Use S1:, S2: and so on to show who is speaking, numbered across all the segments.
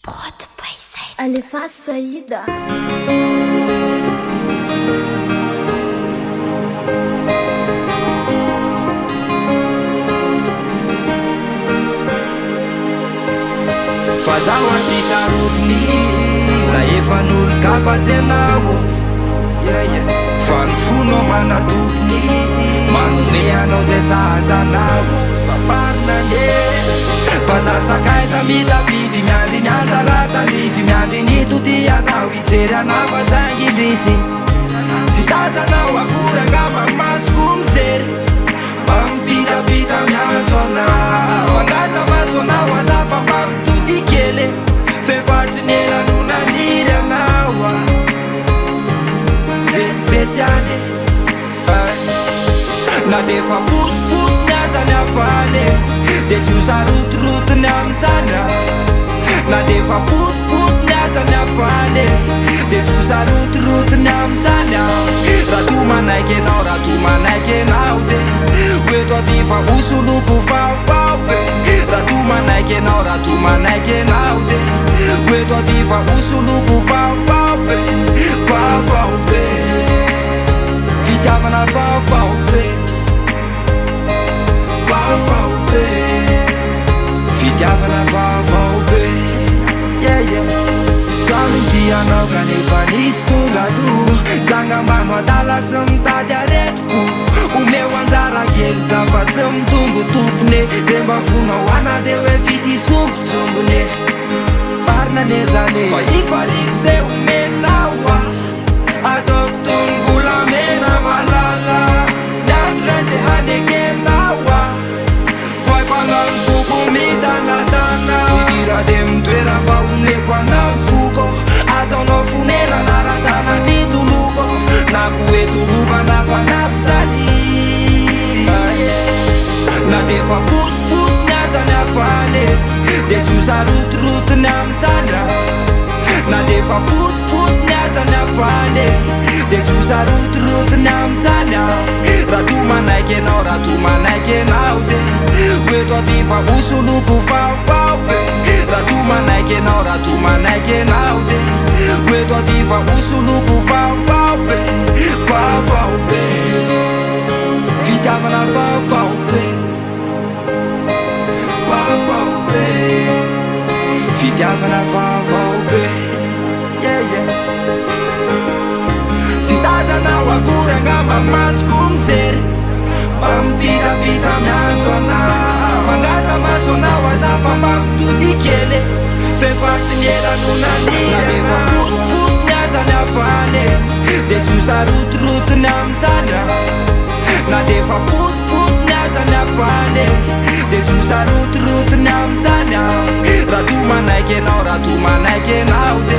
S1: Pode paisay
S2: Alefa Saida.
S3: Fa zaho antsisa rotiny la efan'olo ka fazenao fa ny fonao manatokony manome anao zay sahazanao mamarina ne fa za sakaiza mitapify miandry ny anjaratandify miandry ny todianao hijery anao fa saingindrisy sy tazanao akory angamba masoko mijery mba mipitrapitra miantso anao mangata maso anao azafa mba mitody kely fefatry ny elano naniry anao vetivety any na defa potipoty miazany afany de tsy ho sarotorotony am'zany na defa potipoty miazany afany de tsy ho sarotorotony am'zany raha to manaiky anao raha to manaiky anao de oeto aty fa hosoloko vaovao be raha to manaiky anao raha to manaiky anao de oeto aty fa hosoloko vaovao be vaovao be fitiavana vaovao be vaovao be fitiavana vaovao be zano tianao kanefa nisy tolalo zangambano adala sy mitady aretiko omeo anjara kely za fa tsy mitombo tompone zay mba fonao ana de hoe fity sombotsombone marina ne zane fa ifariko zay omenao ataoko tony volamena malala miandra zay hanekenao voiko anao foko mitanatana ira de mitoera fa omeko anao foko ataonao fonena na razana tritoloko na ko hoe torovana fa napizali na defa potipoty miazany afany de tsy ho sarotorotony am'zany na defa potipoty miazany afany de tsy ho sarotorotony am'zany raha to manaiky anao raha to manaiky anao de oeto aty fa hosoloko vaovao be raha to manaiky anao raha to manaiky anao de oeto aty fa hosoloko vaovao be vaovao be fitiavana vaovao be vaovao be fitiavana vaovao be sy tazanao akory angamba masoko mijery mba mipitrapitra miantso anao mangata maso anao azafa mba mitody kely fefatry ny elano nanina defa potipoty miazany afany de tsy ho sarotorotony am'zany na defa potipoty miazany afany de tsy ho sarotorotony am'zany raha to manaiky anao raha to manaiky anao de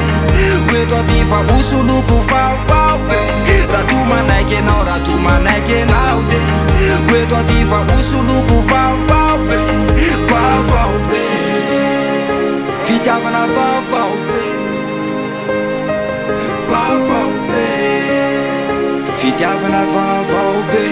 S3: oeto aty fa hosoloko vaovao be raha to manaiky anao raha to manaiky anao de oeto aty fa hosoloko vaovao be vaovao be fitiavana vaovao be vaovao be fitiavana vaovao be